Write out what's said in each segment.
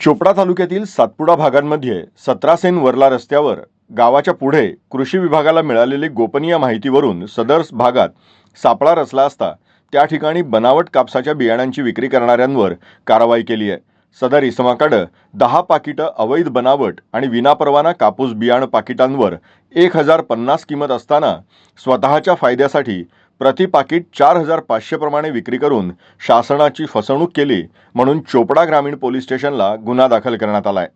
चोपडा तालुक्यातील सातपुडा भागांमध्ये 17 सेन वर्ला रस्त्यावर गावाच्या पुढे कृषी विभागाला मिळालेली गोपनीय माहितीवरून सदर भागात सापळा रचला असता त्या ठिकाणी बनावट कापसाच्या बियाणांची विक्री करणाऱ्यांवर कारवाई केली आहे। सदर इसमाकडे 10 पाकिटं अवैध बनावट आणि विनापरवाना कापूस बियाणं पाकिटांवर 1050 किंमत असताना स्वतःच्या फायद्यासाठी प्रति पाकिट 4500 प्रमाणे विक्री करून शासनाची फसवणूक केली म्हणून चोपडा ग्रामीण पोलीस स्टेशनला गुन्हा दाखल करण्यात आलाय।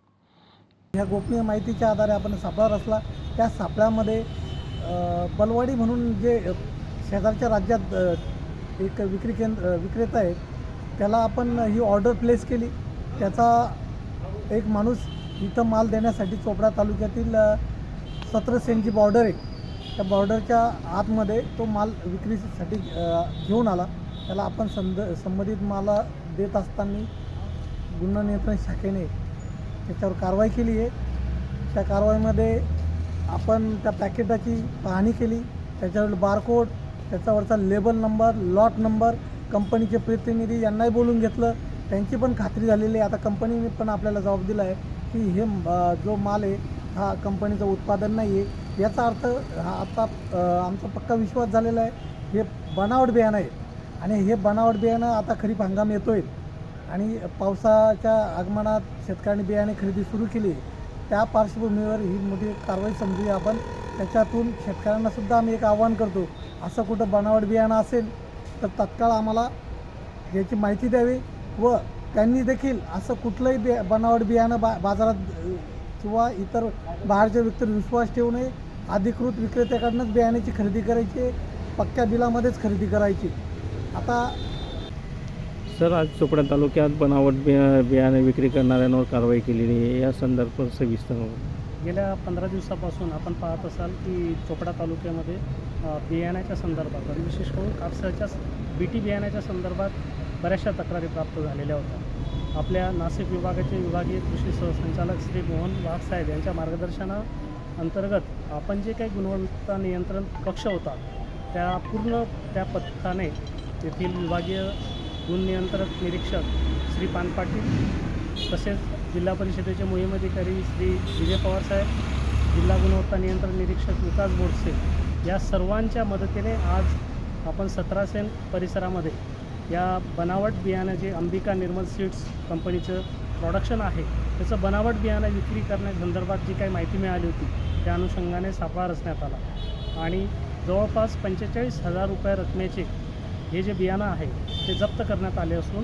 ह्या गोपनीय माहितीच्या आधारे आपण सापळा रचला। त्या सापळ्यामध्ये बलवाडी म्हणून जे शेजारच्या राज्यात एक विक्रेता आहे त्याला आपण ही ऑर्डर प्लेस केली। त्याचा एक माणूस इथं माल देण्यासाठी चोपडा तालुक्यातील 17 सेनची बॉर्डर आहे, त्या बॉर्डरच्या आतमध्ये तो माल विक्रीसाठी घेऊन आला। त्याला आपण संबंधित माल देत असताना गुन्हा नियंत्रण शाखेने त्याच्यावर कारवाई केली आहे। त्या कारवाईमध्ये आपण त्या पॅकेटाची पाहणी केली, त्याच्यावर बारकोड, त्याच्यावरचा लेबल नंबर, लॉट नंबर, कंपनीचे प्रतिनिधी यांनाही बोलून घेतलं, त्यांची पण खात्री झालेली आहे। आता कंपनीने पण आपल्याला जबाब दिला आहे की हे जो माल आहे हा कंपनीचं उत्पादन नाही आहे। याचा अर्थ हा आता आमचा पक्का विश्वास झालेला आहे हे बनावट बियाणं आहे आणि हे बनावट बियाणं आता खरीप हंगाम येतो आहे आणि पावसाच्या आगमनात शेतकऱ्यांनी बियाणे खरेदी सुरू केली। त्या पार्श्वभूमीवर ही मोठी कारवाई समजूया आपण। त्याच्यातून शेतकऱ्यांनासुद्धा आम्ही एक आवाहन करतो, असं कुठं बनावट बियाणं असेल तर तत्काळ आम्हाला याची माहिती द्यावी व त्यांनी देखील असं कुठलंही बनावट बियाणं बाजारात किंवा इतर बाहेरच्या व्यक्तीवर विश्वास ठेवू नये। अधिकृत विक्रेत्याकडूनच बियाण्याची खरेदी करायची, पक्क्या बिलामध्येच खरेदी करायची। आता सर, आज चोपडा तालुक्यात बनावट बियाणे विक्री करणाऱ्यांवर कारवाई केलेली आहे, या संदर्भात सविस्तर गेल्या 15 दिवसापासून आपण पाहत असाल की चोपडा तालुक्यामध्ये बियाण्याच्या संदर्भात आणि विशेष करून कापसाच्या बीटी बियाण्याच्या संदर्भात बऱ्याचशा तक्रारी प्राप्त झालेल्या होत्या। आपल्या नाशिक विभागाचे विभागीय कृषी सहसंचालक श्री मोहन वाघ साहेब यांच्या मार्गदर्शनाअंतर्गत आपण जे काही गुणवत्ता नियंत्रण कक्ष होता त्या पथकाने येथील विभागीय गुण नियंत्रक निरीक्षक श्री पान पाटील तसेच जिल्हा परिषदेचे मोहीम अधिकारी श्री विजय पवार साहेब, जिल्हा गुणवत्ता नियंत्रण निरीक्षक विकास बोडसे या सर्वांच्या मदतीने आज आपण 17 सेन परिसरामध्ये या बनावट बियाणं जे अंबिका निर्मल सीड्स कंपनीचं प्रोडक्शन आहे त्याचं बनावट बियाणं विक्री करण्यासंदर्भात जी काही माहिती मिळाली होती त्या अनुषंगाने सापळा रचण्यात आला आणि जवळपास 45,000 रुपये रकमेचे हे जे बियाणं आहे ते जप्त करण्यात आले असून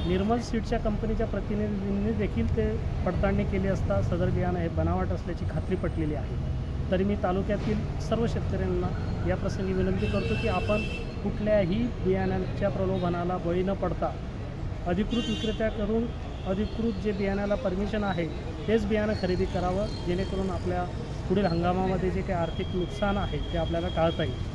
निर्मल सीडच्या कंपनीच्या प्रतिनिधींनी देखील ते पडताळणी केली असता सदर बियाणं हे बनावट असल्याची खात्री पटलेली आहे। तरी मी तालुक्यातील सर्व शेतकऱ्यांना या प्रसंगी विनंती करतो की आपण कुठल्याही बियाण्याच्या प्रलोभनाला बळी न पडता अधिकृत विक्रेत्याकडून अधिकृत जे बियाण्याला परमिशन आहे तेच बियाणं खरेदी करावं, जेणेकरून आपल्या पुढील हंगामामध्ये जे काही आर्थिक नुकसान आहे ते आपल्याला टाळता येईल।